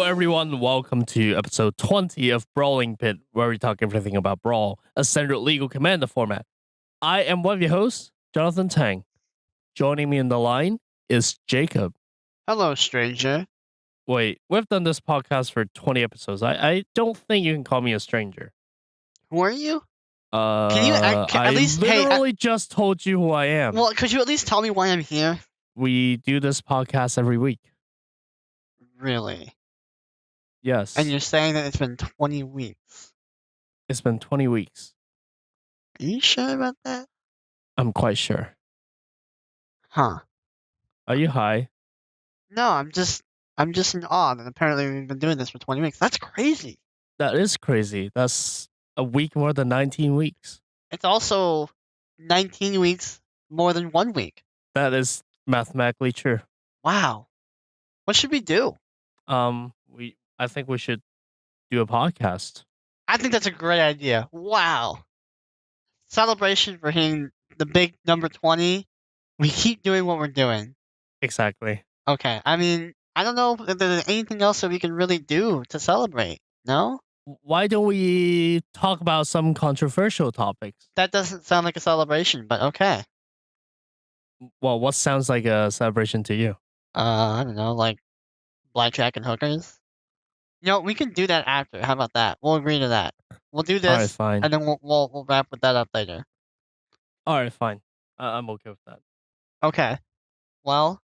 everyone. Welcome to episode 20 of Brawling Pit, where we talk everything about Brawl, a standard legal commander format. I am one of your hosts, Johnathan Tang. Joining me on the line is Jacob. Hello, stranger. Wait, we've done this podcast for 20 episodes. I don't think you can call me a stranger. Who are you? At least literally just told you who I am. Well, could you at least tell me why I'm here? We do this podcast every week. Really? Yes. And you're saying that it's been 20 weeks? It's been 20 weeks. Are you sure about that? I'm quite sure. Huh. Are you high? No, I'm just in awe that apparently we've been doing this for 20 weeks. That's crazy. That is crazy. That's a week more than 19 weeks. It's also 19 weeks more than 1 week. That is mathematically true. Wow. What should we do? I think we should do a podcast. I think that's a great idea. Wow. Celebration for hitting the big number 20. We keep doing what we're doing. Exactly. Okay. I mean, I don't know if there's anything else that we can really do to celebrate. No? Why don't we talk about some controversial topics? That doesn't sound like a celebration, but okay. Well, what sounds like a celebration to you? I don't know, like blackjack and hookers. We can do that after. How about that? We'll agree to that. We'll do this, All right, fine. and then we'll wrap with that up later. All right, fine. I'm okay with that. Okay. Well,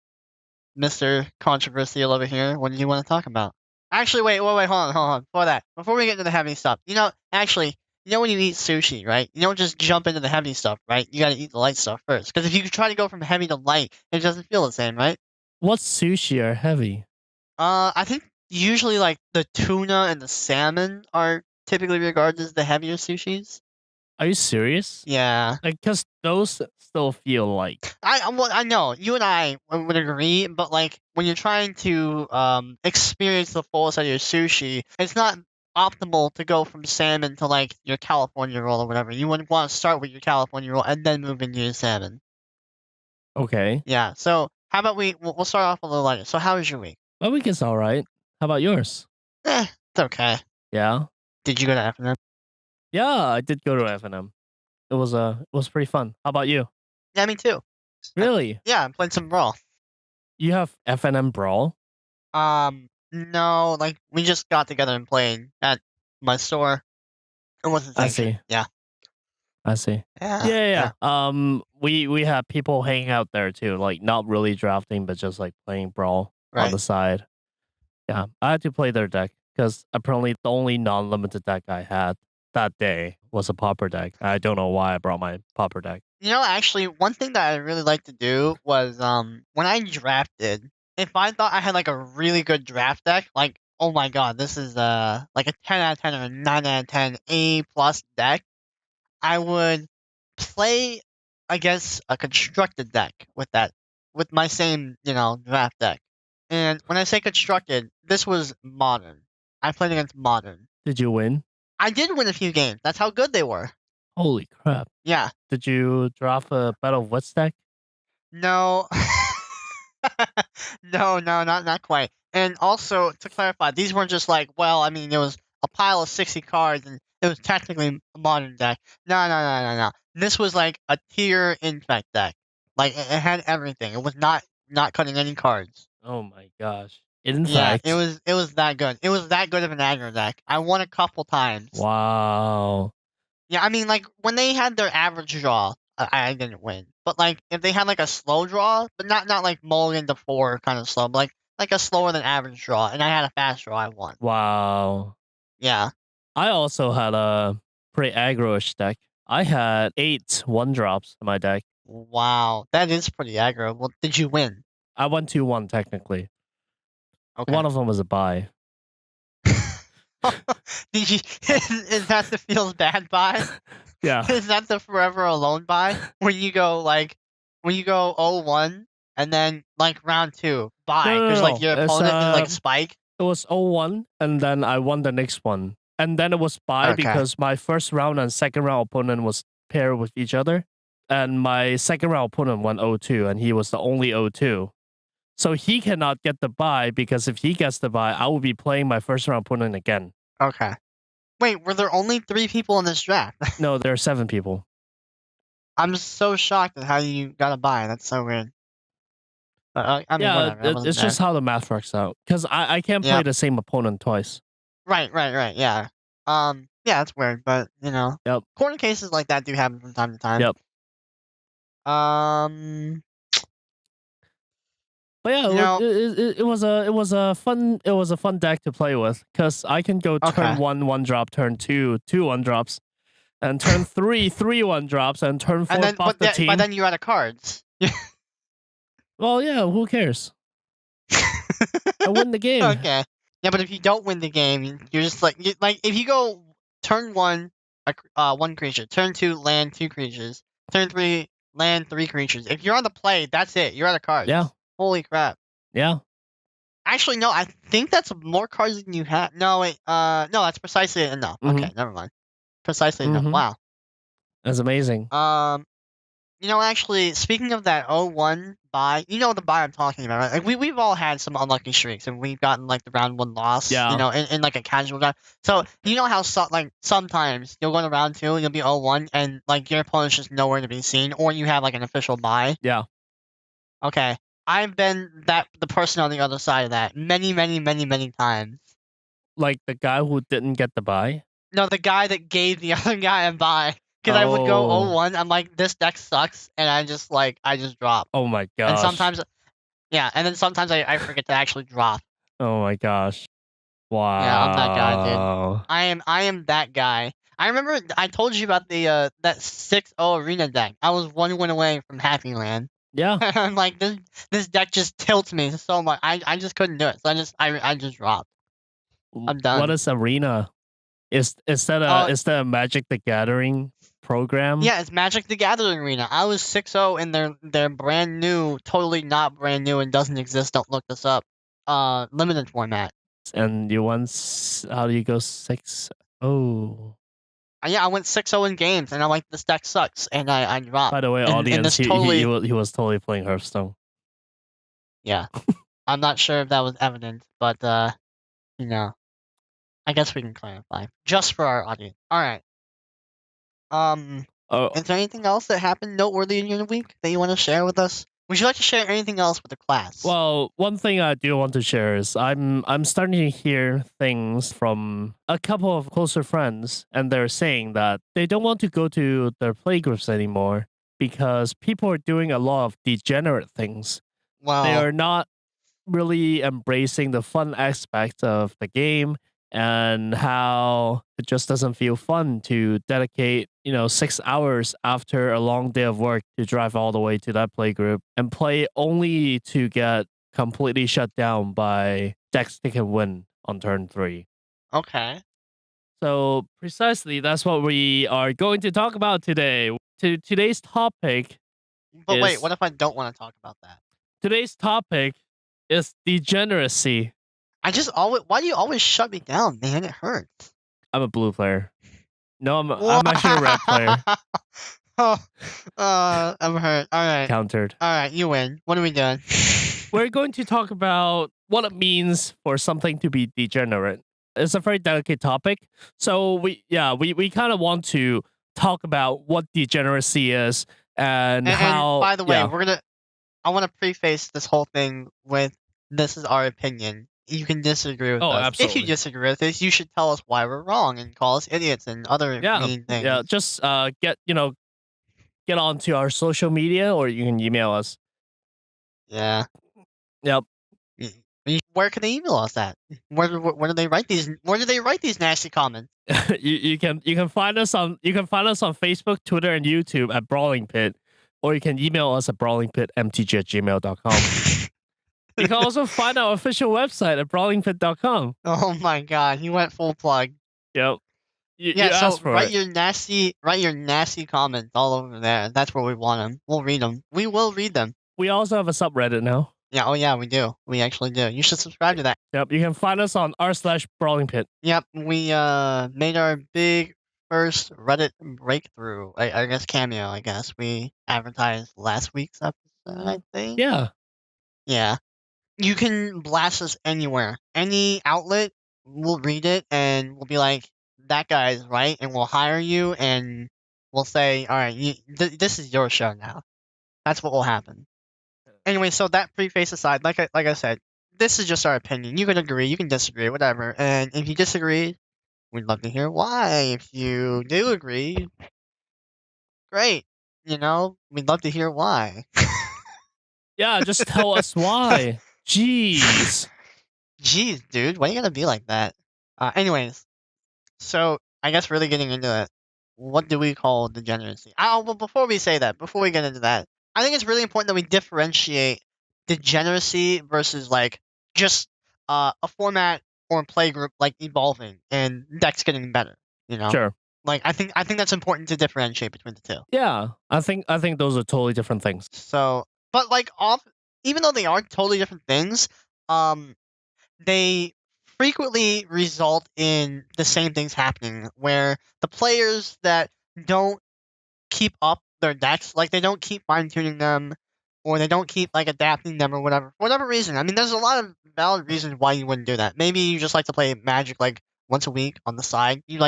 Mr. Controversial over here, what do you want to talk about? Actually, wait, hold on. Before we get into the heavy stuff, when you eat sushi, right? You don't just jump into the heavy stuff, right? You gotta eat the light stuff first. Because if you try to go from heavy to light, it doesn't feel the same, right? What sushi are heavy? I think usually like the tuna and the salmon are typically regarded as the heavier sushis. Are you serious? Yeah. Because those still feel light. I know you and I would agree, but like when you're trying to experience the fullest of your sushi, it's not optimal to go from salmon to like your California roll or whatever. You wouldn't want to start with your California roll and then move into your salmon. Okay. Yeah. So how about we'll start off a little lighter. So how was your week? My week is all right. How about yours? It's okay. Yeah. Did you go to F&M? Yeah, I did go to F&M. It was pretty fun. How about you? Yeah, me too. Really? Yeah, I played some Brawl. You have F&M Brawl? No, like we just got together and played at my store. It wasn't sanctioned. I see. Yeah. I see. Yeah. We have people hanging out there too, like not really drafting, but just like playing Brawl on the side. Yeah, I had to play their deck because apparently the only non-limited deck I had that day was a popper deck. I don't know why I brought my popper deck. Actually, one thing that I really like to do was when I drafted, if I thought I had like a really good draft deck, like oh my god, this is like a 10 out of 10 or a 9 out of 10 A+ deck, I would play against a constructed deck with my same draft deck. And when I say constructed, this was modern. I played against modern. Did you win? I did win a few games. That's how good they were. Holy crap. Yeah. Did you draft a Battle of Wits deck? No. No, not quite. And also, to clarify, these weren't just like, it was a pile of 60 cards and it was technically a modern deck. No. This was like a tier infect deck. Like, it had everything. It was not cutting any cards. Oh my gosh. In fact, it was that good. It was that good of an aggro deck. I won a couple times. Wow. Yeah, I mean, like, when they had their average draw, I didn't win. But, like, if they had, like, a slow draw, but not like mulligan to 4 kind of slow, but, like a slower than average draw, and I had a fast draw, I won. Wow. Yeah. I also had a pretty aggro-ish deck. I had 8 1-drops in my deck. Wow. That is pretty aggro. Well, did you win? I won 2-1, technically. Okay. One of them was a buy. Did you? Is that the feels bad buy? Yeah. Is that the forever alone buy? When you go 0-1 and then like round 2 buy because like your opponent is like spike. It was 0-1 and then I won the next one, and then it was buy because my first round and second round opponent was paired with each other, and my second round opponent won 0-2 and he was the only 0-2. So he cannot get the bye because if he gets the bye, I will be playing my first round opponent again. Okay. Wait, were there only 3 people in this draft? No, there are 7 people. I'm so shocked at how you got a bye. That's so weird. I mean, Yeah, whatever. I wasn't it's there. just how the math works out. Because I can't play Yep. the same opponent twice. Right. Yeah. Yeah, that's weird, but Yep. corner cases like that do happen from time to time. Yep. But yeah, it was a fun deck to play with because I can go turn 1 drop, turn 2 1 drops, and turn 3 1 drops, and turn 4 and then buff the team. but then you're out of cards. Well, yeah, who cares? I win the game. Okay. Yeah, but if you don't win the game, you're just like if you go turn 1, 1 creature, turn 2, land 2 creatures, turn 3, land 3 creatures. If you're on the play, that's it. You're out of cards. Yeah. Holy crap. Yeah. Actually, no. I think that's more cards than you have. No, wait. No, that's precisely enough. Okay, never mind. Precisely enough. Wow. That's amazing. Actually, speaking of that 0-1 bye, the bye I'm talking about, right? Like we've all had some unlucky streaks, and we've gotten like the round 1 loss. Yeah. In like a casual game. So you know how sometimes you'll go to round 2 and you'll be 0-1, and like your opponent's just nowhere to be seen, or you have like an official bye. Yeah. Okay, I've been the person on the other side of that many times. Like the guy who didn't get the bye? No, the guy that gave the other guy a bye. Because I would go 0-1, I'm like, this deck sucks, and I just drop. Oh my gosh. And sometimes, and then sometimes I forget to actually drop. Oh my gosh. Wow. Yeah, I'm that guy, dude. I am that guy. I remember I told you about the that 6-0 arena deck. I was 1 win away from Happy Land. Yeah. I'm like, this deck just tilts me so much. I just couldn't do it, so I just dropped. I'm done. What is arena? Is that a Magic the Gathering program? Yeah, it's Magic the Gathering Arena. I was 6-0 in their brand new, totally not brand new and doesn't exist. Don't look this up. Limited format. And you won. How do you go 6-0? Yeah, I went 6-0 in games, and I'm like, this deck sucks, and I dropped. By the way, audience, he was totally playing Hearthstone. Yeah, I'm not sure if that was evident, but I guess we can clarify just for our audience. All right. Is there anything else that happened noteworthy in your week that you want to share with us? Would you like to share anything else with the class? Well, one thing I do want to share is I'm starting to hear things from a couple of closer friends, and they're saying that they don't want to go to their playgroups anymore because people are doing a lot of degenerate things. Wow. They are not really embracing the fun aspect of the game and how it just doesn't feel fun to dedicate 6 hours after a long day of work to drive all the way to that playgroup and play only to get completely shut down by decks they can win on turn 3. Okay. So precisely that's what we are going to talk about today. Today's topic But wait, what if I don't want to talk about that? Today's topic is degeneracy. Why do you always shut me down, man? It hurts. I'm a blue player. No, I'm actually a red player. I'm hurt. All right. Countered. All right, you win. What are we doing? We're going to talk about what it means for something to be degenerate. It's a very delicate topic. So we kind of want to talk about what degeneracy is and how. And by the way, I want to preface this whole thing with this is our opinion. You can disagree with us. Absolutely. If you disagree with us, you should tell us why we're wrong and call us idiots and other mean things. Yeah, just get onto our social media, or you can email us. Yeah. Yep. Where can they email us at? Where do they write these? Where do they write these nasty comments? you can find us on Facebook, Twitter, and YouTube at Brawling Pit, or you can email us at brawlingpitmtg@gmail.com. You can also find our official website at brawlingpit.com. Oh my god, you went full plug. Yep. You so write your nasty comments all over there. That's where we want them. We'll read them. We will read them. We also have a subreddit now. Yeah, oh yeah, we do. We actually do. You should subscribe to that. Yep, you can find us on r/brawlingpit. Yep, we made our big first Reddit breakthrough. I guess cameo. I guess we advertised last week's episode. I think. Yeah. Yeah. you can blast us anywhere. Any outlet, we'll read it and we'll be like, that guy's right, and we'll hire you and we'll say, all right, this is your show now. That's what will happen. Anyway, so that preface aside, like I said, this is just our opinion. You can agree, you can disagree, whatever. And if you disagree, we'd love to hear why. If you do agree, great. We'd love to hear why. Yeah, just tell us why. Jeez. Jeez, dude, why you gotta be like that? Anyways, so I guess really getting into it, what do we call degeneracy? Well, before we say that, before we get into that, I think it's really important that we differentiate degeneracy versus like just a format or a play group like evolving and decks getting better. Sure. Like I think that's important to differentiate between the two. Yeah, I think those are totally different things. So, but like even though they are totally different things, they frequently result in the same things happening where the players that don't keep up their decks, like they don't keep fine tuning them or they don't keep like adapting them or whatever, for whatever reason. I mean, there's a lot of valid reasons why you wouldn't do that. Maybe you just like to play Magic like once a week on the side. You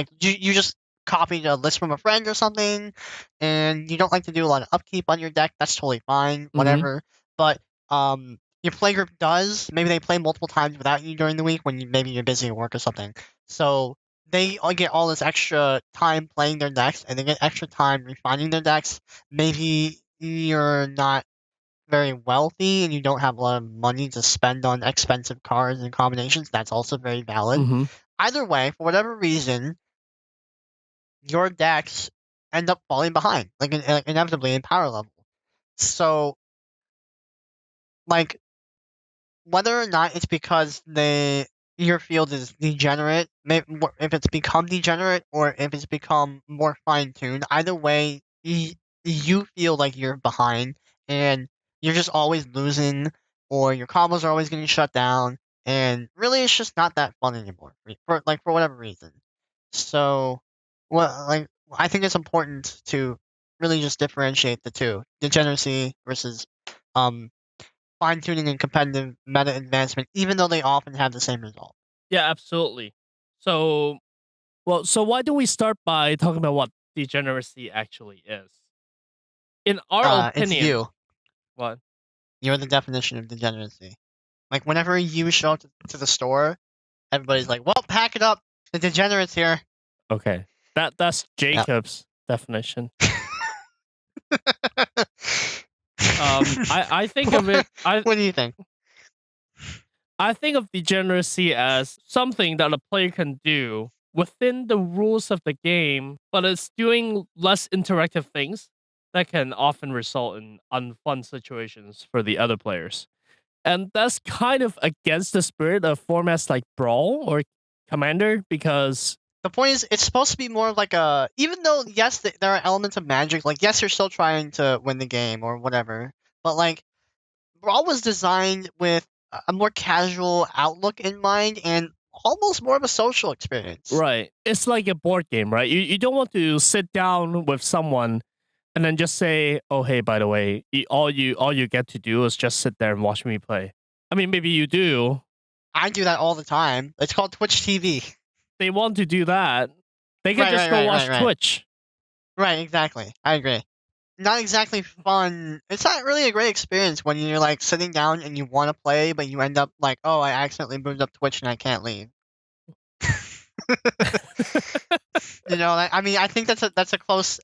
just copied a list from a friend or something and you don't like to do a lot of upkeep on your deck. That's totally fine, whatever. But your playgroup does. Maybe they play multiple times without you during the week when maybe you're busy at work or something. So they all get all this extra time playing their decks, and they get extra time refining their decks. Maybe you're not very wealthy and you don't have a lot of money to spend on expensive cards and combinations. That's also very valid. Either way, for whatever reason, your decks end up falling behind, like inevitably in power level. So, like, whether or not it's because your field is degenerate, if it's become degenerate or if it's become more fine tuned, either way, you feel like you're behind and you're just always losing, or your combos are always getting shut down, and really it's just not that fun anymore for whatever reason. So, well, like I think it's important to really just differentiate the two: degeneracy versus fine tuning and competitive meta advancement, even though they often have the same result. Yeah, absolutely. So why don't we start by talking about what degeneracy actually is? In our It's opinion, you. what? You're the definition of degeneracy. Like whenever you show up to the store, everybody's like, "Well, pack it up. The degenerate's here." Okay, that's Jacob's definition. I think of it. What do you think? I think of degeneracy as something that a player can do within the rules of the game, but it's doing less interactive things that can often result in unfun situations for the other players. And that's kind of against the spirit of formats like Brawl or Commander, because the point is, it's supposed to be more of like a. Even though yes, there are elements of Magic. Like yes, you're still trying to win the game or whatever, but like Brawl was designed with a more casual outlook in mind and almost more of a social experience. Right. It's like a board game, right? You don't want to sit down with someone and then just say, "Oh, hey, by the way, all you get to do is just sit there and watch me play." I mean, maybe you do. I do that all the time. It's called Twitch TV. They want to do that. They can just go watch Twitch. Right, exactly. I agree. Not exactly fun. It's not really a great experience when you're like sitting down and you want to play, but you end up like, oh, I accidentally moved up Twitch and I can't leave. I mean, I think that's a close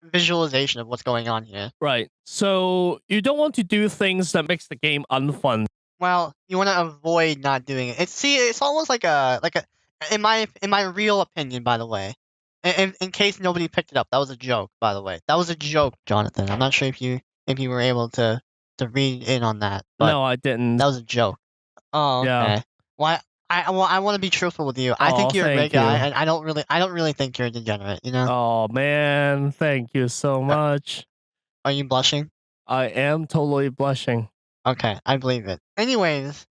visualization of what's going on here. Right. So you don't want to do things that makes the game unfun. Well, you want to avoid not doing it. It's almost like a in my real opinion, by the way. In case nobody picked it up, that was a joke, by the way. That was a joke, Jonathan. I'm not sure if you were able to read in on that. But no, I didn't. That was a joke. Oh, okay. Yeah. Well, I want to be truthful with you. I think you're a great guy, and I don't really think you're a degenerate. Oh man, thank you so much. Are you blushing? I am totally blushing. Okay, I believe it. Anyways,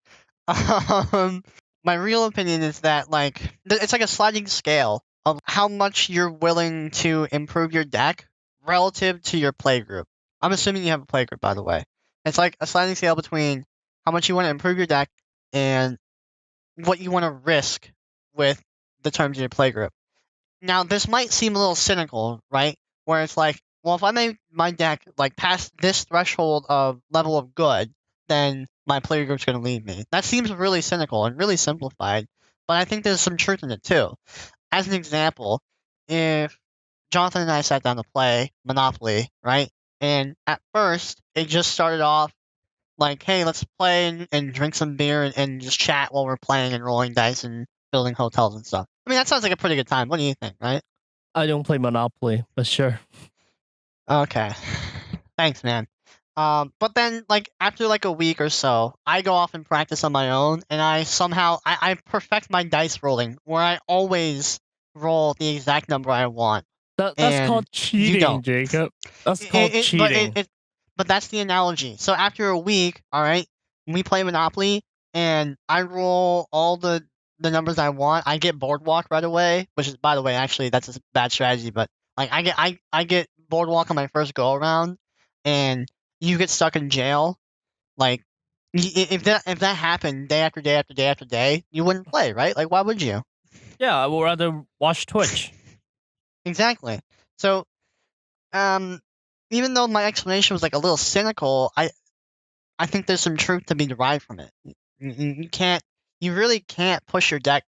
my real opinion is that it's like a sliding scale of how much you're willing to improve your deck relative to your playgroup. I'm assuming you have a playgroup, by the way. It's like a sliding scale between how much you want to improve your deck, and what you want to risk with the terms of your playgroup. Now, this might seem a little cynical, right? Where it's like, well, if I make my deck like past this threshold of level of good, then my playgroup's going to leave me. That seems really cynical and really simplified, but I think there's some truth in it too. As an example, if Johnathan and I sat down to play Monopoly, right? And at first, it just started off like, hey, let's play and drink some beer and just chat while we're playing and rolling dice and building hotels and stuff. I mean, that sounds like a pretty good time. What do you think, right? I don't play Monopoly, but sure. Okay. Thanks, man. But then, like, after like a week or so, I go off and practice on my own, and I perfect my dice rolling, where I always roll the exact number I want. That's called You cheating, don't. Jacob. That's called cheating. But that's the analogy. So after a week, all right, we play Monopoly, and I roll all the numbers I want. I get Boardwalk right away, which is, by the way, actually that's a bad strategy. But like I get Boardwalk on my first go around, and you get stuck in jail. Like if that happened day after day after day after day, you wouldn't play, right? Like why would you? Yeah, I would rather watch Twitch. Exactly. So even though my explanation was like a little cynical, I think there's some truth to be derived from it. You really can't push your deck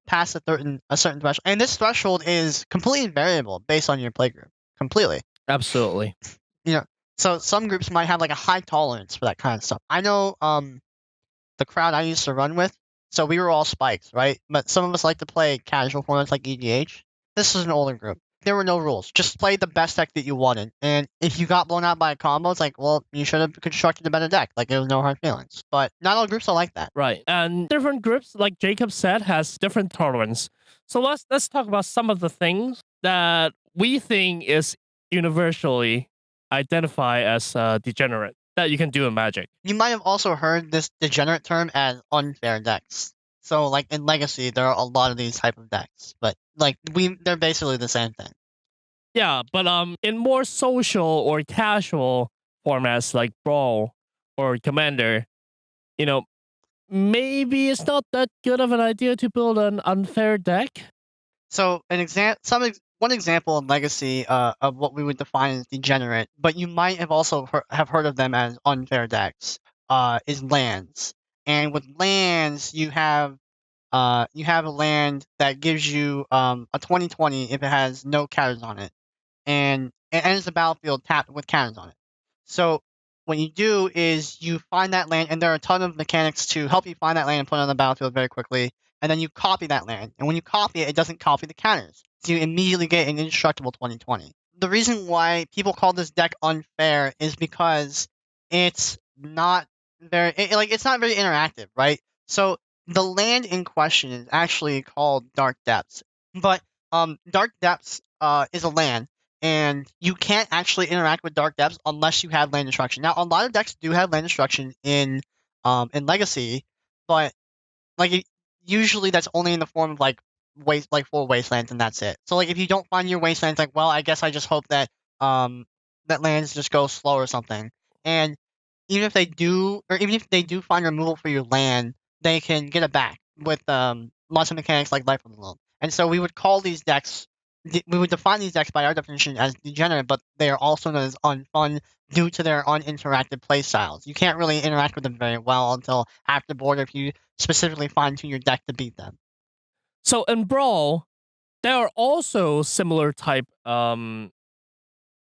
past a certain threshold, and this threshold is completely variable based on your playgroup. Completely. Absolutely. You know, so some groups might have like a high tolerance for that kind of stuff. I know the crowd I used to run with, so we were all spikes, right? But some of us like to play casual formats like EDH. This was an older group. There were no rules. Just play the best deck that you wanted. And if you got blown out by a combo, it's like, well, you should have constructed a better deck. Like, there was no hard feelings. But not all groups are like that. Right. And different groups, like Jacob said, has different tolerance. So let's talk about some of the things that we think is universally identified as degenerate that you can do in Magic. You might have also heard this degenerate term as unfair decks. So, like in Legacy, there are a lot of these type of decks, but like they're basically the same thing. Yeah, but in more social or casual formats like Brawl or Commander, you know, maybe it's not that good of an idea to build an unfair deck. So one example in Legacy of what we would define as degenerate, but you might have also have heard of them as unfair decks, is lands. And with lands, you have a land that gives you a 20/20 if it has no counters on it, and it enters the battlefield tapped with counters on it. So what you do is you find that land, and there are a ton of mechanics to help you find that land and put it on the battlefield very quickly. And then you copy that land, and when you copy it, it doesn't copy the counters, so you immediately get an indestructible 20/20. The reason why people call this deck unfair is because it's not it's not very interactive, right? So the land in question is actually called Dark Depths, but Dark Depths is a land, and you can't actually interact with Dark Depths unless you have land destruction. Now, a lot of decks do have land destruction in Legacy, but usually that's only in the form of like full wastelands, and that's it. So like if you don't find your wastelands, like, well, I guess I just hope that that lands just go slow or something. And even if they do find removal for your land, they can get it back with lots of mechanics like Life of the Loam. And so we would define these decks by our definition as degenerate, but they are also known as unfun due to their uninteractive playstyles. You can't really interact with them very well until after the board if you specifically fine-tune your deck to beat them. So in Brawl, there are also similar type of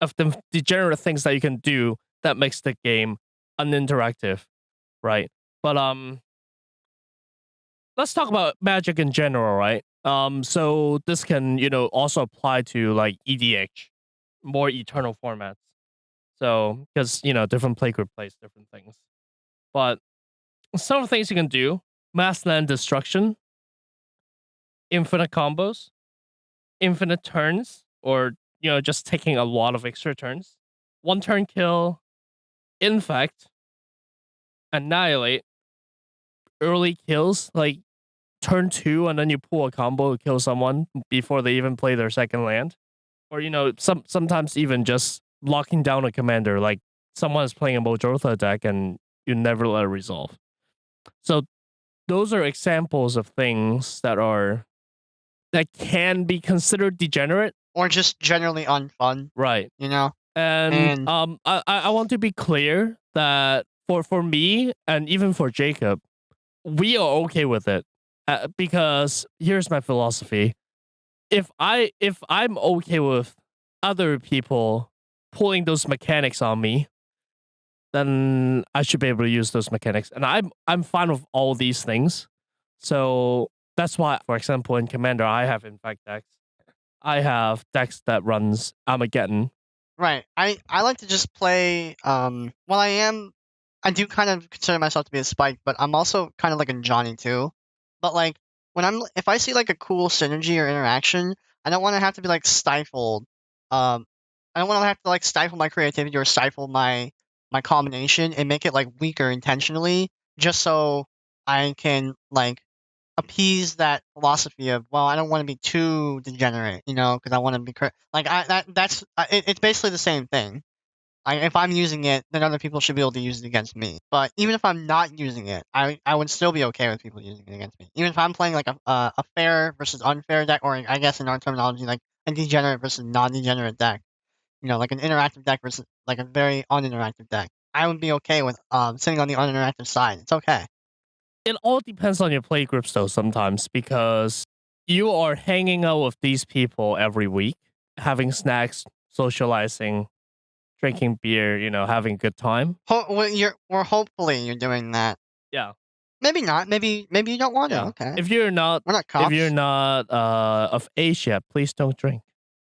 the degenerate things that you can do that makes the game uninteractive, right? But let's talk about Magic in general, right? So this can also apply to like EDH, more eternal formats. So because different playgroup plays different things, but some of the things you can do: mass land destruction, infinite combos, infinite turns, or just taking a lot of extra turns, one turn kill, infect, annihilate, early kills like turn 2 and then you pull a combo to kill someone before they even play their second land, or sometimes even just locking down a commander, like someone is playing a Johnathan deck and you never let it resolve. So those are examples of things that can be considered degenerate, or just generally unfun, right? you know? And And I want to be clear that for me and even for Jacob, we are okay with it because here's my philosophy: if I'm okay with other people pulling those mechanics on me, then I should be able to use those mechanics, and I'm fine with all these things. So that's why, for example, in Commander, I have infect decks. I have decks that runs Armageddon. right, I like to just play. Well, I do kind of consider myself to be a Spike, but I'm also kind of like a Johnny too. But like if I see like a cool synergy or interaction, I don't want to have to be like stifled. I don't want to have to like stifle my creativity or stifle my combination and make it like weaker intentionally, just so I can like appease that philosophy of, well, I don't want to be too degenerate, because I want to be like it's basically the same thing. If I'm using it, then other people should be able to use it against me. But even if I'm not using it, I would still be okay with people using it against me. Even if I'm playing like a fair versus unfair deck, or I guess in our terminology, like a degenerate versus non-degenerate deck. Like an interactive deck versus like a very uninteractive deck. I would be okay with sitting on the uninteractive side. It's okay. It all depends on your play groups, though, sometimes, because you are hanging out with these people every week, having snacks, socializing, drinking beer, having a good time. Hopefully you're doing that. Yeah. Maybe not. Maybe you don't want to. Yeah. Okay. If you're not We're not if you're cops. not of age yet, please don't drink.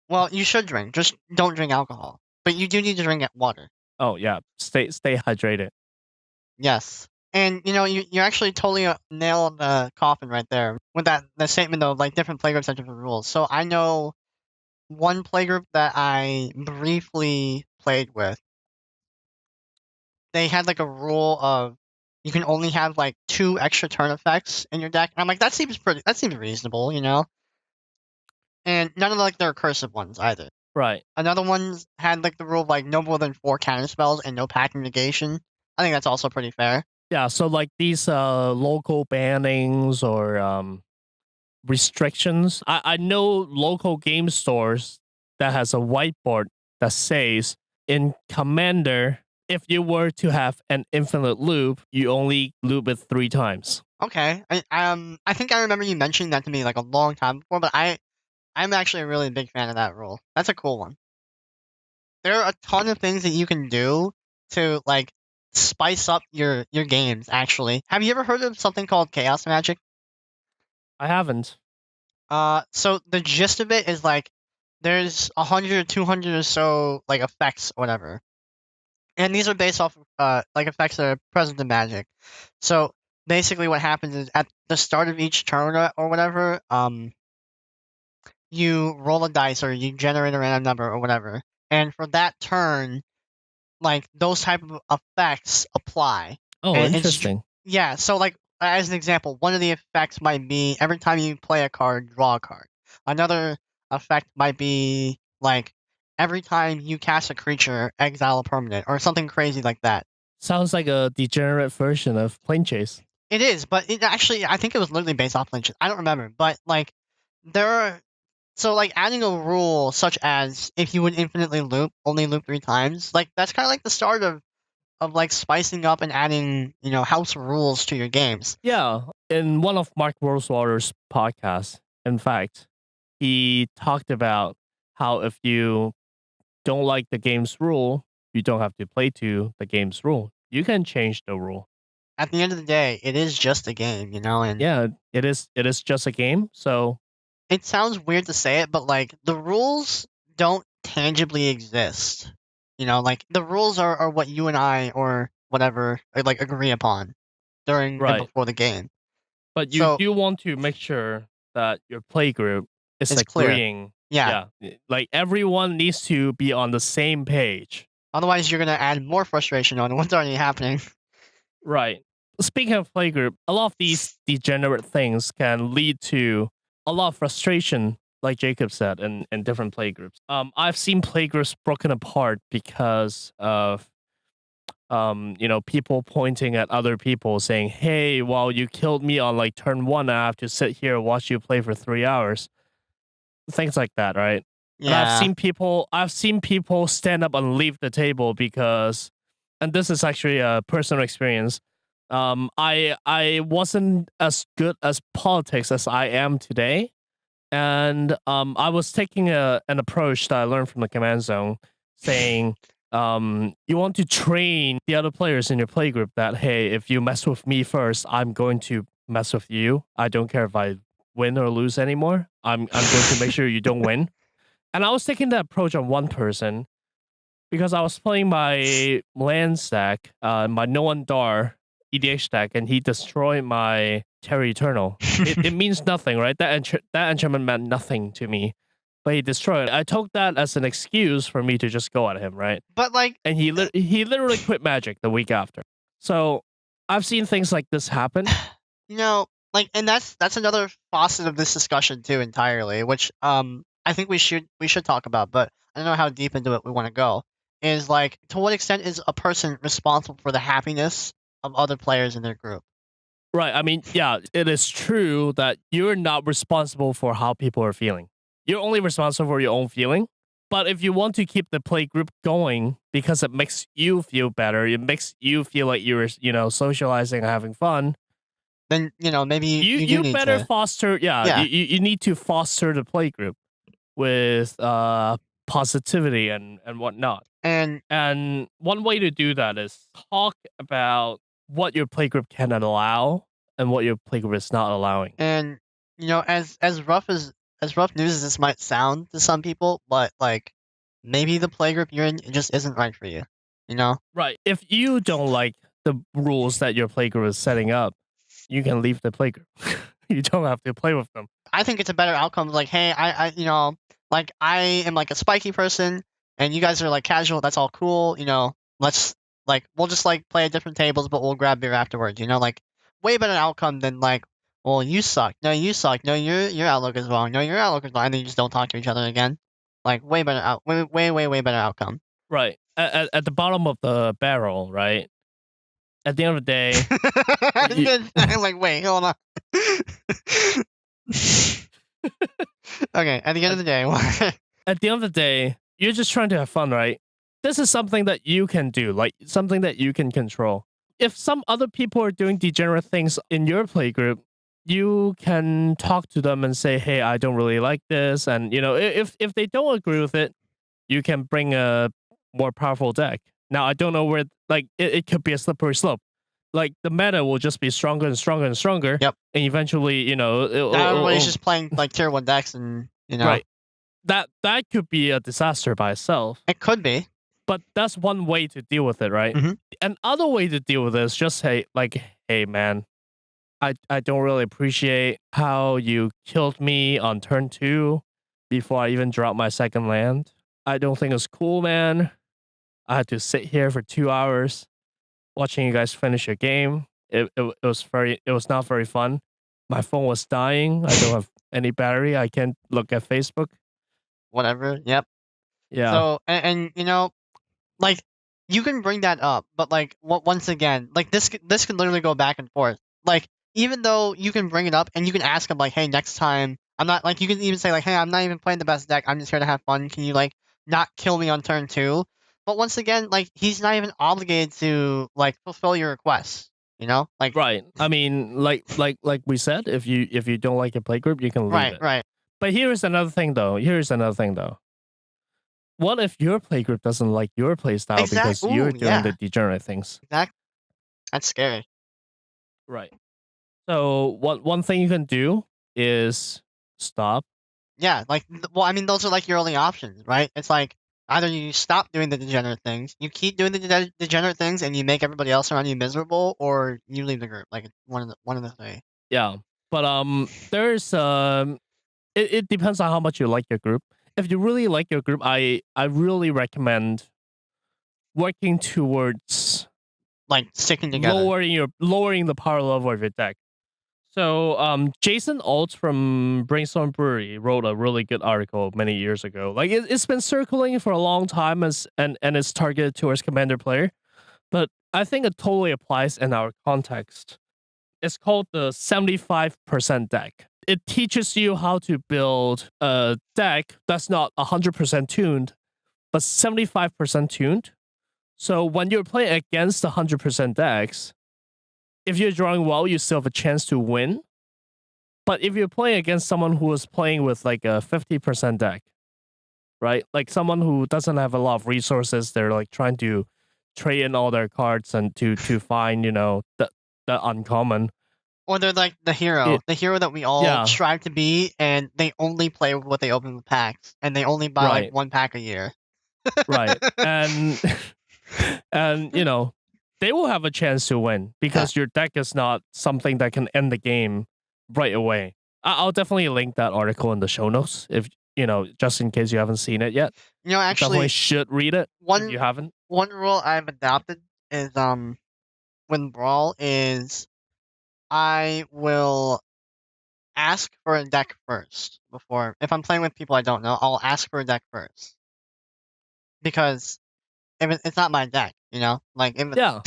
Well, you should drink. Just don't drink alcohol. But you do need to drink water. Oh yeah. Stay hydrated. Yes. And you actually totally nailed the coffin right there with that statement of like different playgroups have different rules. So I know one playgroup that I briefly played with. They had like a rule of you can only have like 2 extra turn effects in your deck. And I'm like, that seems reasonable, And none of like their recursive ones either. Right. Another one's had like the rule of like no more than 4 counter spells and no pack negation. I think that's also pretty fair. Yeah. So like these local bannings or restrictions. I know local game stores that has a whiteboard that says in Commander, if you were to have an infinite loop, you only loop it 3 times. Okay. I think I remember you mentioning that to me like a long time before, but I'm actually a really big fan of that rule. That's a cool one. There are a ton of things that you can do to like spice up your games. Actually, have you ever heard of something called chaos magic? I haven't. So the gist of it is like there's 100 or 200 or so like effects or whatever, and these are based off like effects that are present in Magic. So basically, what happens is at the start of each turn or whatever, you roll a dice or you generate a random number or whatever, and for that turn, like those type of effects apply. Oh, And interesting. yeah, so like as an example, one of the effects might be every time you play a card, draw a card. Another effect might be like every time you cast a creature, exile a permanent, or something crazy like that. Sounds like a degenerate version of Plane Chase. It is, but it actually I think it was literally based off Lynch. I don't remember, but like there are so like adding a rule such as if you would infinitely loop, only loop 3 times, like that's kind of like the start of like spicing up and adding, house rules to your games. Yeah. In one of Mark Rosewater's podcasts, in fact, he talked about how if you don't like the game's rule, you don't have to play to the game's rule. You can change the rule. At the end of the day, it is just a game, and Yeah, it is. It is just a game. So it sounds weird to say it, but like the rules don't tangibly exist. Like the rules are what you and I or whatever like agree upon during and right, before the game. but you So do want to make sure that your play group is it's clear. agreeing. Yeah. Yeah, like everyone needs to be on the same page. Otherwise, you're gonna add more frustration on what's already happening. Right. Speaking of playgroup, a lot of these degenerate things can lead to a lot of frustration, like Jacob said, in different playgroups. I've seen playgroups broken apart because of people pointing at other people saying, "Hey, well, you killed me on like turn 1, I have to sit here and watch you play for 3 hours." Things like that, right? And Yeah. I've seen people stand up and leave the table because, and this is actually a personal experience. I wasn't as good as politics as I am today, and I was taking an approach that I learned from the command zone, saying, you want to train the other players in your playgroup that, hey, if you mess with me first, I'm going to mess with you. I don't care if I win or lose anymore. I'm going to make sure you don't win. And I was taking that approach on one person because I was playing my land stack, my no one dar EDH stack, and he destroyed my Terry Eternal. It means nothing, right? That enchantment meant nothing to me, but he destroyed it. I took that as an excuse for me to just go at him, right? But like, And he literally quit Magic the week after. So I've seen things like this happen. like, and that's another facet of this discussion too, entirely, which I think we should talk about, but I don't know how deep into it we want to go. Is like, to what extent is a person responsible for the happiness of other players in their group? Right. I mean, yeah, it is true that you're not responsible for how people are feeling. You're only responsible for your own feeling. But if you want to keep the play group going because it makes you feel better, it makes you feel like you're, socializing and having fun, then maybe you need better to foster. Yeah. You need to foster the play group with positivity and whatnot. And one way to do that is talk about what your playgroup can allow and what your playgroup is not allowing. And as rough news as this might sound to some people, but like, maybe the playgroup you're in, it just isn't right for you. Right. If you don't like the rules that your playgroup is setting up, you can leave the playgroup. You don't have to play with them. I think it's a better outcome. Like, hey, I like, I am like a spiky person, and you guys are like casual. That's all cool. Let's we'll just like play at different tables, but we'll grab beer afterwards. Like, way better outcome than like, well, you suck. No, you suck. No, your outlook is wrong. No, your outlook is wrong. And then you just don't talk to each other again. Like, way better way better outcome. Right. At the bottom of the barrel, right? At the end of the day, I'm like, wait, hold on. Okay, at the end of the day, at the end of the day, you're just trying to have fun, right? This is something that you can do, like something that you can control. If some other people are doing degenerate things in your playgroup, you can talk to them and say, "Hey, I don't really like this," and if they don't agree with it, you can bring a more powerful deck. Now, I don't know where, like, it could be a slippery slope. Like, the meta will just be stronger and stronger and stronger. Yep. And eventually, everybody's just playing like tier 1 decks, and right. That could be a disaster by itself. It could be. But that's one way to deal with it, right? Mm-hmm. Another way to deal with it is just say, like, "Hey, man, I don't really appreciate how you killed me on turn 2 before I even dropped my second land. I don't think it's cool, man. I had to sit here for 2 hours watching you guys finish your game. It was not very fun. My phone was dying. I don't have any battery. I can't look at Facebook." Whatever. Yep. Yeah. So, and like, you can bring that up, but like, once again, like, this could literally go back and forth. Like, even though you can bring it up and you can ask him, like, "Hey, next time, I'm not," like, you can even say, like, "Hey, I'm not even playing the best deck. I'm just here to have fun. Can you like not kill me on turn 2?" But once again, like, he's not even obligated to like fulfill your requests. Like, right. I mean, like we said, if you don't like your playgroup, you can leave it. Right. But here's another thing, though. What if your playgroup doesn't like your playstyle because you're doing the degenerate things? Exactly. That's scary. Right. So one thing you can do is stop. Yeah, like, well, I mean, those are like your only options, right? It's like, either you stop doing the degenerate things, you keep doing the degenerate things, and you make everybody else around you miserable, or you leave the group. Like, one of the three. Yeah, but there's it depends on how much you like your group. If you really like your group, I really recommend working towards like sticking together, lowering the power level of your deck. So Jason Alt from Brainstorm Brewery wrote a really good article many years ago. Like, it's been circulating for a long time and it's targeted towards Commander player. But I think it totally applies in our context. It's called the 75% deck. It teaches you how to build a deck that's not 100% tuned, but 75% tuned. So when you're playing against 100% decks, if you're drawing well, you still have a chance to win. But if you're playing against someone who is playing with like a 50% deck, right? Like someone who doesn't have a lot of resources, they're like trying to trade in all their cards and to find, the uncommon. Or they're like the hero that we all Yeah. strive to be, and they only play with what they open with packs, and they only buy like Right. one pack a year. Right. And they will have a chance to win because your deck is not something that can end the game right away. I'll definitely link that article in the show notes if just in case you haven't seen it yet. You know, You definitely actually, should read it if you haven't. one rule I've adopted is when Brawl is I will ask for a deck first before if I'm playing with people I don't know, I'll ask for a deck first. Because if it's not my deck, like if Yeah.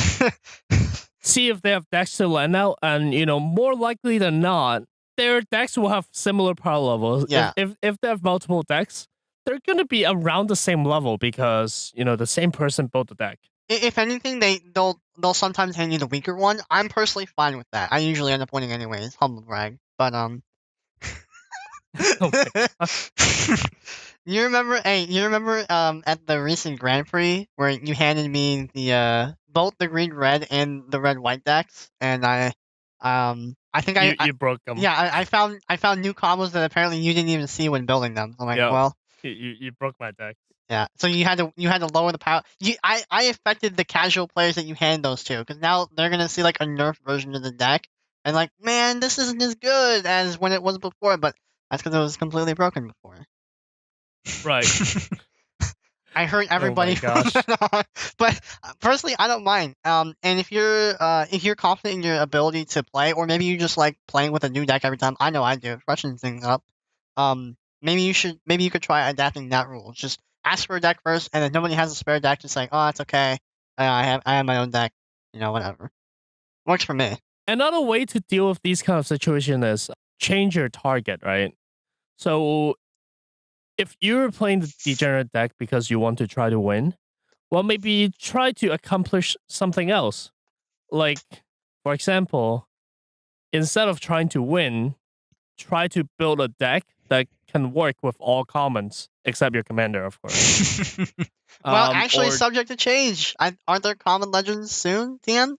See if they have decks to lend out, and more likely than not, their decks will have similar power levels. Yeah. If they have multiple decks, they're gonna be around the same level because the same person built the deck. If anything, they'll sometimes hand you the weaker one. I'm personally fine with that. I usually end up winning anyways. Humble brag, but Oh my gosh. You remember at the recent Grand Prix where you handed me the both the green red and the red white decks, and I think you broke them. yeah, I found new combos that apparently you didn't even see when building them. I'm like, Yeah. well, you broke my deck. yeah. So you had to lower the power. I affected the casual players that you hand those to, because now they're gonna see like a nerf version of the deck, and like, man, this isn't as good as when it was before. But that's because it was completely broken before. Right. I hurt everybody. Oh my gosh. But personally, I don't mind. And if you're confident in your ability to play, or maybe you just like playing with a new deck every time. I know I do, freshening things up. Maybe you could try adapting that rule. Just ask for a deck first, and if nobody has a spare deck, just like, oh, it's okay. I have my own deck. Whatever. Works for me. Another way to deal with these kind of situations is change your target, right? So if you're playing the degenerate deck because you want to try to win, well, maybe try to accomplish something else. Like, for example, instead of trying to win, try to build a deck that can work with all commons except your commander, of course. Well, actually, subject to change. Aren't there common legends soon, TM?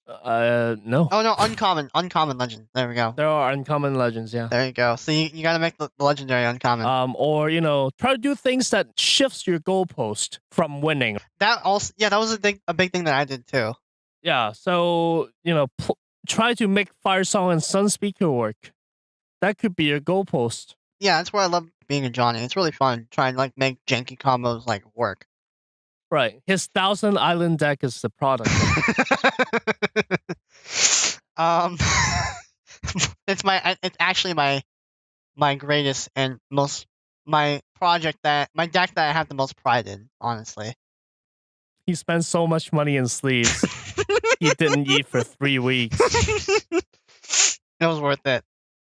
No. Oh no, uncommon legend. There we go. There are uncommon legends, yeah. There you go. So you gotta make the legendary uncommon. Or try to do things that shifts your goalpost from winning. That was a big thing that I did too. Yeah, so try to make Fire Song and Sun Speaker work. That could be your goalpost. Yeah, that's why I love being a Johnny. It's really fun trying to like make janky combos like work. Right. His 1,000 Island deck is the product. It's actually my greatest and my deck that I have the most pride in, honestly. He spent so much money in sleeves. He didn't eat for 3 weeks. It was worth it.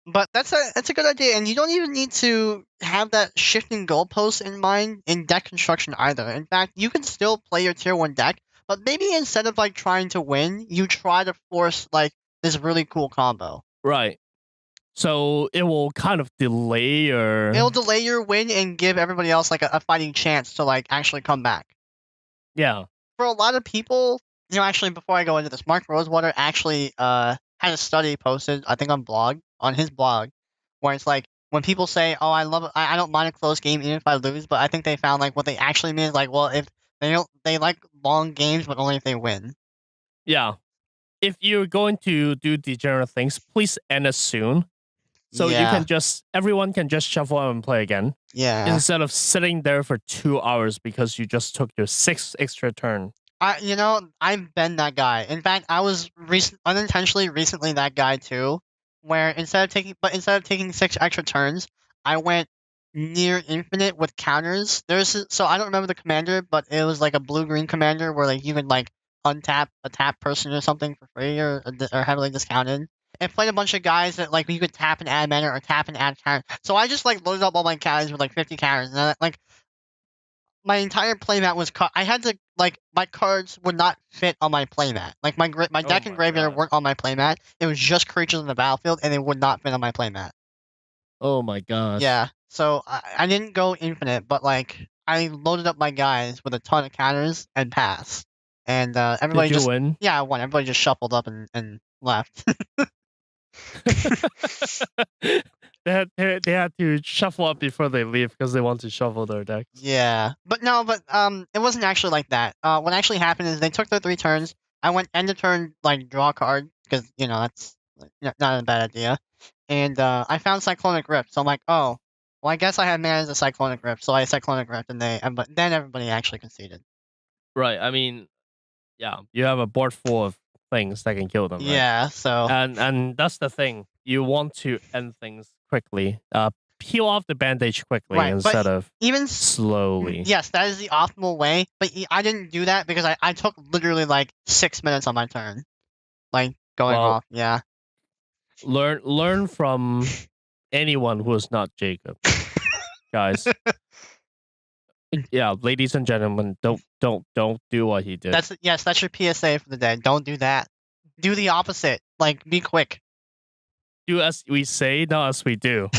But that's a good idea, and you don't even need to have that shifting goalpost in mind in deck construction either. In fact, you can still play your tier 1 deck, but maybe instead of like trying to win, you try to force like this really cool combo. Right. So it will kind of delay your win and give everybody else like a fighting chance to like actually come back. Yeah. For a lot of people, actually before I go into this, Mark Rosewater actually had a study posted, I think on his blog, where it's like when people say, "Oh, I don't mind a close game even if I lose," but I think they found like what they actually mean is like, well, if they like long games, but only if they win. Yeah. If you're going to do degenerate things, please end it soon. So everyone can just shuffle out and play again. Yeah. Instead of sitting there for 2 hours because you just took your 6th extra turn. I've been that guy. In fact, I was unintentionally recently that guy too, where instead of taking 6 extra turns, I went near infinite with counters. So I don't remember the commander, but it was like a blue-green commander where like you could like untap a tap person or something for free or heavily discounted. And played a bunch of guys that like you could tap and add mana or tap and add counters. So I just like loaded up all my carries with like 50 counters, and then, like my entire playmat was cut. I had to like my cards would not fit on my playmat. Like my deck and graveyard weren't on my playmat. It was just creatures on the battlefield, and it would not fit on my playmat. Oh my gosh. Yeah, so I didn't go infinite, but like I loaded up my guys with a ton of counters and passed. And everybody Did you just win? Yeah, I won. Everybody just shuffled up and left. they had to shuffle up before they leave because they want to shuffle their decks. Yeah, but it wasn't actually like that. What actually happened is they took their 3 turns. I went end of turn like draw a card because that's like, not a bad idea. And I found Cyclonic Rift, so I'm like, oh, well I guess I had mana as a Cyclonic Rift, so I Cyclonic Rift, but then everybody actually conceded. Right. I mean, yeah, you have a board full of things that can kill them. Right? Yeah. So and that's the thing. You want to end things quickly. Peel off the bandage quickly instead of even slowly. Yes, that is the optimal way. But I didn't do that because I took literally like 6 minutes on my turn, like going off. Yeah. Learn from anyone who is not Jacob, guys. Yeah, ladies and gentlemen, don't do what he did. That's your PSA for the day. Don't do that. Do the opposite. Like, be quick. Do as we say, not as we do.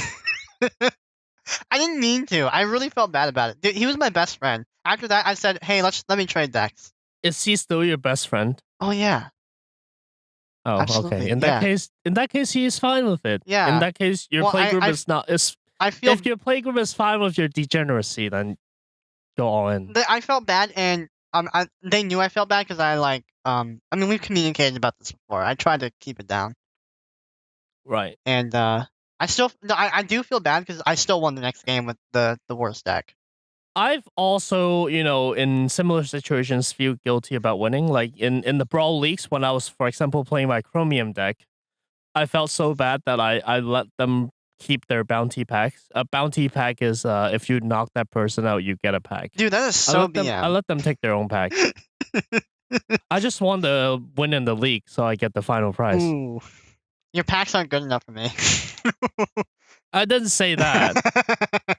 I didn't mean to. I really felt bad about it. Dude, he was my best friend. After that, I said, "Hey, let me trade decks." Is he still your best friend? Oh yeah. Oh, absolutely. Okay. In that case, he is fine with it. Yeah. In that case, your playgroup is not. If your playgroup is fine with your degeneracy, then go all in. I felt bad, and they knew I felt bad because I mean, we've communicated about this before. I tried to keep it down. Right. And I do feel bad because I still won the next game with the worst deck. I've also, in similar situations, feel guilty about winning. Like in the Brawl leagues, when I was, for example, playing my Chromium deck, I felt so bad that I let them keep their bounty packs. A bounty pack is if you knock that person out, you get a pack. Dude, that is so I let them take their own pack. I just want to win in the league, so I get the final prize. Ooh. Your packs aren't good enough for me. I didn't say that.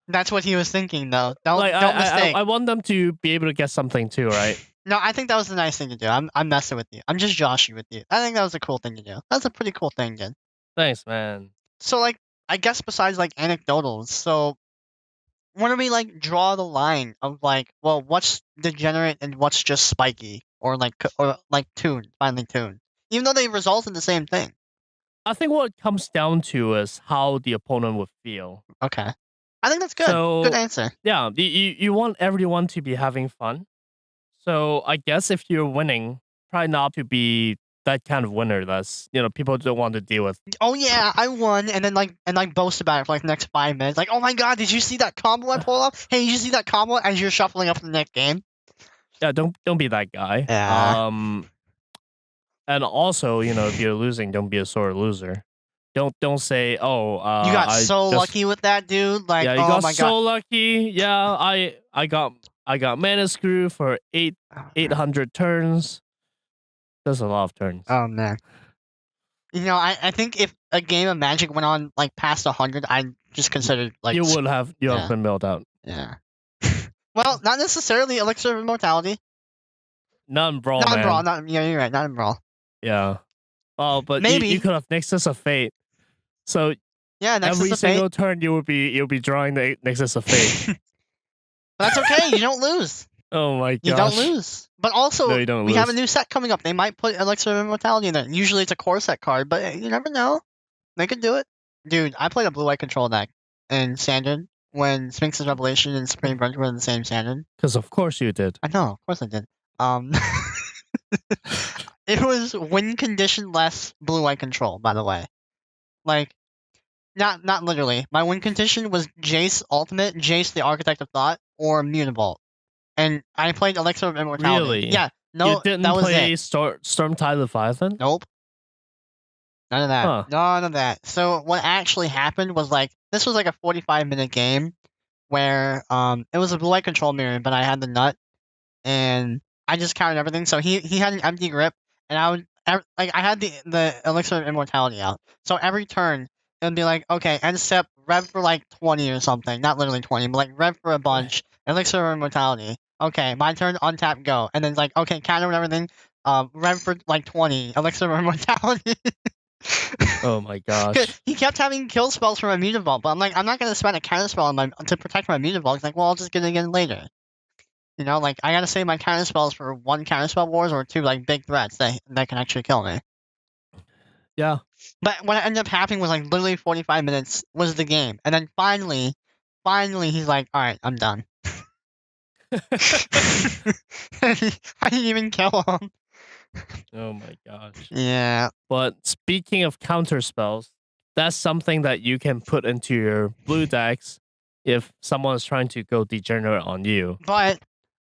That's what he was thinking, though. Don't mistake. I want them to be able to get something too, right? No, I think that was a nice thing to do. I'm messing with you. I'm just joshing with you. I think that was a cool thing to do. That's a pretty cool thing, dude. Thanks, man. So, like, I guess besides, like, anecdotals, so when do we, like, draw the line of, like, well, what's degenerate and what's just spiky? Or tuned, finely tuned? Even though they result in the same thing. I think what it comes down to is how the opponent would feel. Okay. I think that's good. So, good answer. Yeah, you want everyone to be having fun. So I guess if you're winning, try not to be that kind of winner that's people don't want to deal with. Oh yeah, I won, and then boast about it for like the next 5 minutes. Like, oh my god, did you see that combo I pulled off? Hey, did you see that combo as you're shuffling up for the next game? Yeah, don't be that guy. Yeah. And also, if you're losing, don't be a sore loser. Don't say, oh, you got lucky with that, dude. Like, yeah, you got so lucky. Yeah, I got mana screw for 800 turns. That's a lot of turns. Oh man. I think if a game of Magic went on like past 100, I'd just consider like you would have been milled out. Yeah. Well, not necessarily Elixir of Immortality. Not in Brawl. Not in Brawl. Yeah, you're right. Not in Brawl. Yeah. Oh, but maybe you could have Nexus of Fate. So yeah, Nexus every of single Fate. turn you'll be drawing the Nexus of Fate. But that's okay. You don't lose. Oh my gosh. You don't lose. But also, we have a new set coming up. They might put Elixir of Immortality in there. Usually it's a core set card, but you never know. They could do it. Dude, I played a blue-white control deck in Standard when Sphinx's Revelation and Supreme Brunch were in the same Standard. Because of course you did. I know. Of course I did. It was win condition less blue-white control, by the way. Like, not literally. My win condition was Jace Ultimate, Jace the Architect of Thought, or Mutavault. And I played Elixir of Immortality. Really? Yeah. No, you didn't that was play it. Stormtide Leviathan? Nope. None of that. Huh. None of that. So what actually happened was this was like a 45-minute game where it was a blue-white control mirror, but I had the nut, and I just counted everything. So he had an empty grip, and I had the elixir of immortality out. So every turn it would be like, okay, end step, rev for like 20 or something. Not literally 20, but like rev for a bunch. Elixir of immortality. Okay, my turn, untap, go. And then it's like, okay, counter everything. Rev for like 20. Elixir of immortality. Oh my gosh. He kept having kill spells for my Mutavault, but I'm like, I'm not gonna spend a counter spell to protect my Mutavault. He's like, well, I'll just get it again later. You know, like I gotta save my counter spells for one counter spell wars or two like big threats that can actually kill me. Yeah. But what ended up happening was like literally 45 minutes was the game, and then finally he's like, all right, I'm done. I didn't even kill him. Oh my gosh. Yeah. But speaking of counter spells, that's something that you can put into your blue decks if someone is trying to go degenerate on you. But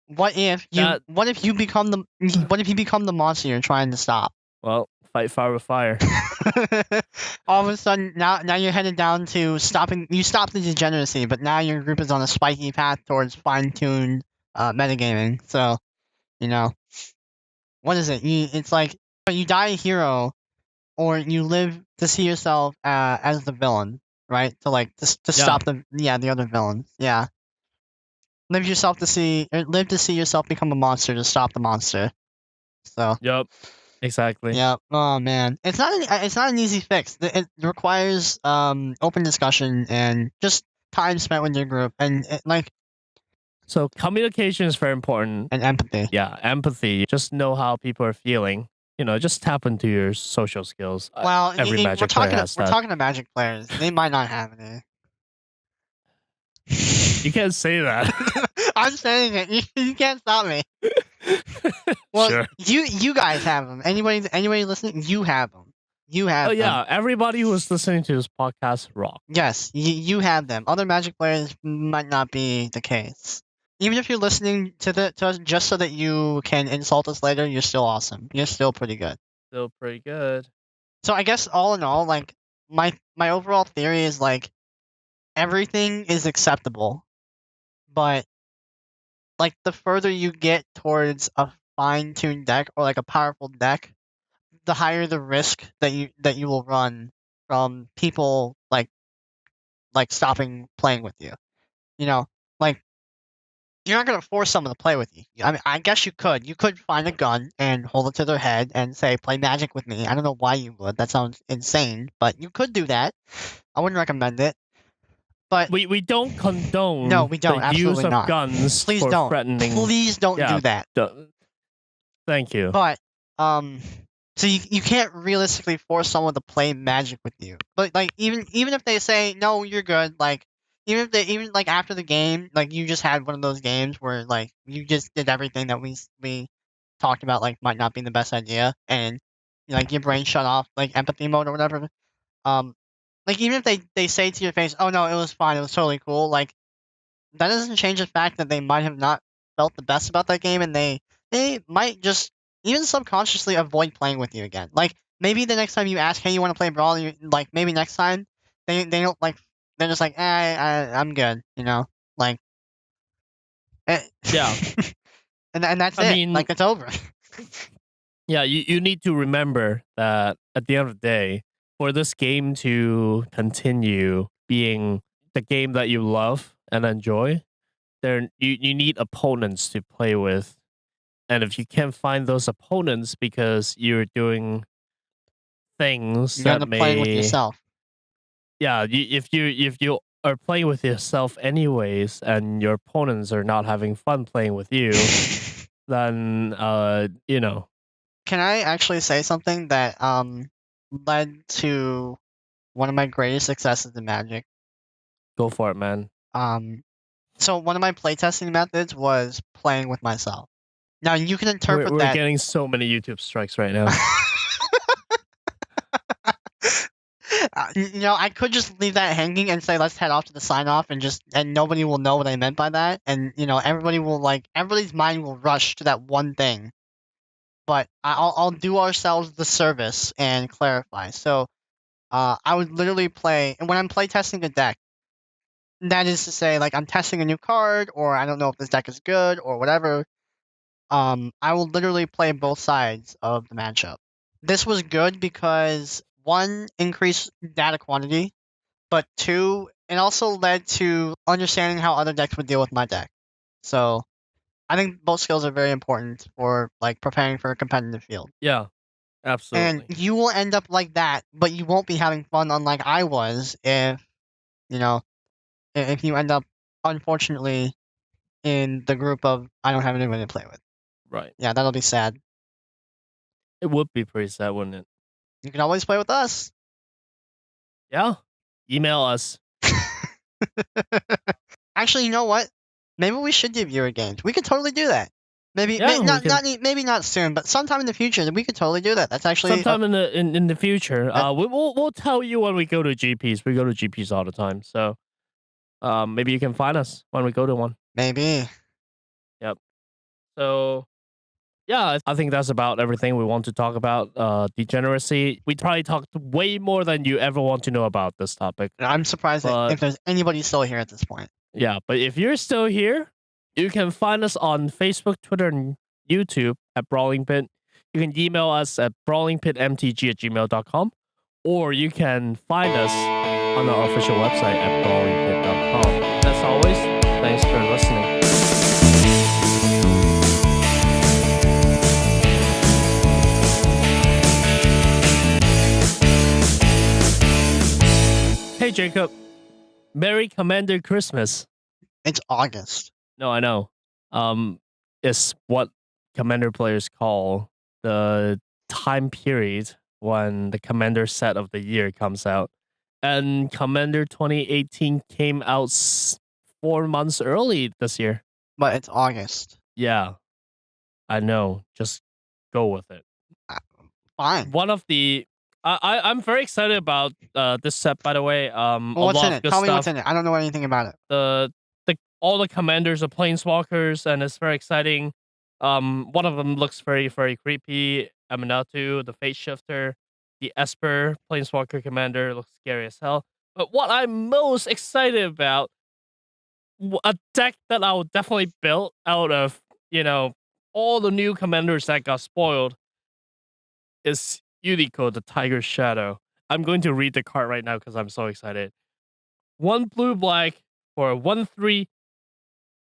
what if you become the monster you're trying to stop? Well, fight fire with fire. All of a sudden, now you're headed down to stopping. You stopped the degeneracy, but now your group is on a spiky path towards fine-tuned metagaming. So, you know, what is it? It's like you die a hero, or you live to see yourself as the villain, right? To like to stop the other villains. Yeah. Live to see yourself become a monster to stop the monster. So. Yep. Exactly. Yeah. Oh man, it's not an easy fix. It requires open discussion and just time spent with your group and so communication is very important and empathy. Yeah, empathy. Just know how people are feeling. You know, just tap into your social skills. Well, every Magic player has that. We're talking to Magic players. They might not have any. You can't say that. I'm saying it. You can't stop me. Well, sure. You guys have them. Anybody listening, you have them. You have. Oh yeah, everybody who is listening to this podcast rock. Yes, you have them. Other Magic players might not be the case. Even if you're listening to us just so that you can insult us later, you're still awesome. You're still pretty good. Still pretty good. So I guess all in all, like my overall theory is like everything is acceptable, but like the further you get towards a fine-tuned deck or like a powerful deck, the higher the risk that you will run from people like stopping playing with you. You know, like you're not gonna force someone to play with you. I mean, I guess you could. You could find a gun and hold it to their head and say, "Play Magic with me." I don't know why you would. That sounds insane, but you could do that. I wouldn't recommend it. But we don't condone. No, we don't. The absolutely use of not. guns Please for don't. threatening. Please don't do that. Thank you. But so you can't realistically force someone to play Magic with you. But like even if they say no, you're good. Like even like after the game, like you just had one of those games where like you just did everything that we talked about, like might not be the best idea, and like your brain shut off, like empathy mode or whatever. Like even if they say to your face, "Oh no, it was fine, it was totally cool," like that doesn't change the fact that they might have not felt the best about that game, and they might just even subconsciously avoid playing with you again. Like maybe the next time you ask, "Hey, you want to play Brawl?" Like maybe next time they don't like. They're just like, I'm good, you know, like. Yeah. and that's it. I mean, like it's over. Yeah, you need to remember that at the end of the day, for this game to continue being the game that you love and enjoy, you need opponents to play with. And if you can't find those opponents because you're doing things you end up playing with yourself. Yeah, if you are playing with yourself anyways, and your opponents are not having fun playing with you, then you know. Can I actually say something that led to one of my greatest successes in Magic? Go for it, man. So one of my playtesting methods was playing with myself. Now you can interpret we're that. We're getting so many YouTube strikes right now. You know, I could just leave that hanging and say, let's head off to the sign off, and nobody will know what I meant by that, and you know, everybody's mind will rush to that one thing. But I'll do ourselves the service and clarify. So, I would literally play, and when I'm playtesting a deck, that is to say, like I'm testing a new card, or I don't know if this deck is good or whatever. I will literally play both sides of the matchup. This was good because one, increased data quantity, but two, it also led to understanding how other decks would deal with my deck. So I think both skills are very important for like preparing for a competitive field. Yeah, And absolutely. you will end up like that, but you won't be having fun unlike I was if you know if you end up unfortunately in the group of I don't have anyone to play with. Right. Yeah, that'll be sad. It would be pretty sad, wouldn't it? You can always play with us. Yeah. Email us. Actually, you know what? Maybe we should do viewer games. We could totally do that. Maybe Yeah, we can. maybe not soon, but sometime in the future we could totally do that. That's actually Sometime in the future, That- we'll tell you when we go to GPs. We go to GPs all the time, so maybe you can find us when we go to one. maybe. Yep. So yeah, I think that's about everything we want to talk about. Degeneracy. We probably talked way more than you ever want to know about this topic. I'm surprised But- if there's anybody still here at this point. Yeah, but if you're still here, you can find us on Facebook, Twitter, and YouTube at Brawling Pit. You can email us at brawlingpitmtg@gmail.com, or you can find us on our official website at brawlingpit.com. As always, thanks for listening. Hey, Jacob. Merry Commander Christmas. It's August. No, I know. It's what Commander players call the time period when the Commander set of the year comes out. And Commander 2018 came out 4 months early this year. But it's August. Yeah, I know. Just go with it. Fine. One of the I'm very excited about this set, by the way. Well, what's in it? Tell me what's in it. I don't know anything about it. The all the commanders are planeswalkers, and it's very exciting. One of them looks very, very creepy. Aminatu, the Fate Shifter, the Esper planeswalker commander looks scary as hell. But what I'm most excited about, a deck that I will definitely build out of, all the new commanders that got spoiled, is Yuriko, the Tiger Shadow. I'm going to read the card right now because I'm so excited. 1 blue black for a 1/3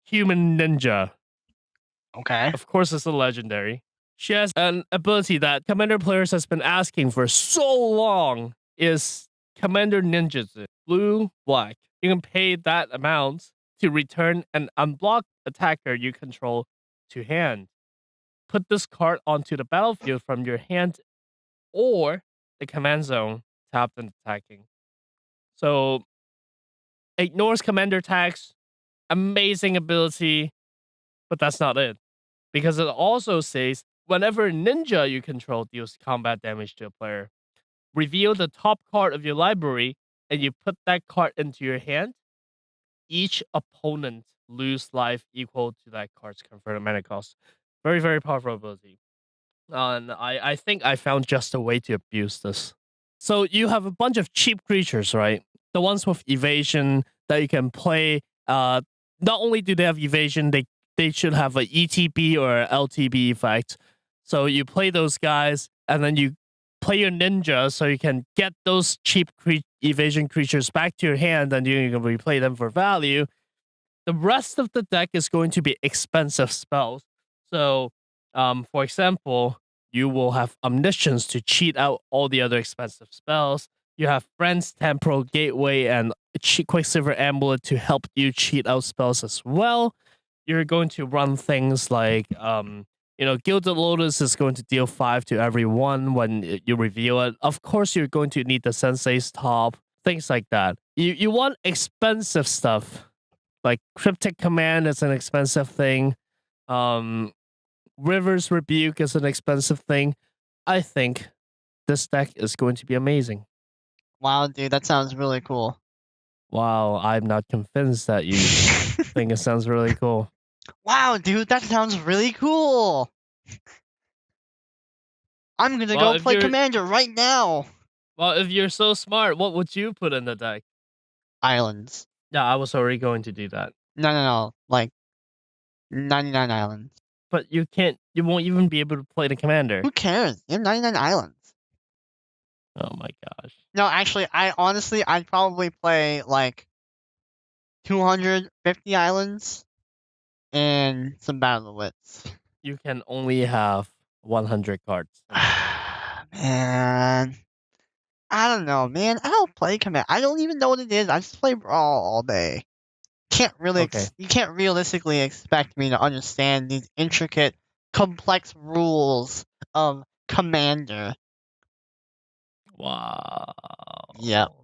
human ninja. Okay. Of course, it's a legendary. She has an ability that Commander players has been asking for so long. Is Commander Ninjutsu. Blue, black. You can pay that amount to return an unblocked attacker you control to hand. Put this card onto the battlefield from your hand or the command zone, tapped and attacking. So, ignores commander attacks, amazing ability, but that's not it. Because it also says, whenever a ninja you control deals combat damage to a player, reveal the top card of your library and you put that card into your hand. Each opponent lose life equal to that card's converted mana cost. Very, very powerful ability. And I think I found just a way to abuse this. So you have a bunch of cheap creatures, right? The ones with evasion that you can play. Not only do they have evasion, they should have a ETB or a LTB effect. So you play those guys, and then you play your ninja so you can get those cheap evasion creatures back to your hand, and you can replay them for value. The rest of the deck is going to be expensive spells. So, for example, you will have Omniscience to cheat out all the other expensive spells. You have Friend's Temporal Gateway and Quicksilver Amulet to help you cheat out spells as well. You're going to run things like, Gilded Lotus is going to deal 5 to everyone when you reveal it. Of course, you're going to need the Sensei's Top, things like that. You want expensive stuff. Like Cryptic Command is an expensive thing. River's Rebuke is an expensive thing. I think this deck is going to be amazing. Wow, dude, that sounds really cool. Wow, I'm not convinced that you think it sounds really cool. Wow, dude, that sounds really cool. I'm gonna go play Commander right now. Well, if you're so smart, what would you put in the deck? Islands. Yeah, I was already going to do that. No. Like 99 islands. But you can't. You won't even be able to play the commander. Who cares? You have 99 islands. Oh my gosh. No, actually, I'd probably play like 250 islands and some Battle of the Wits. You can only have 100 cards. Man, I don't know, man. I don't play command. I don't even know what it is. I just play Brawl all day. You can't realistically expect me to understand these intricate, complex rules of Commander. Wow. Yep.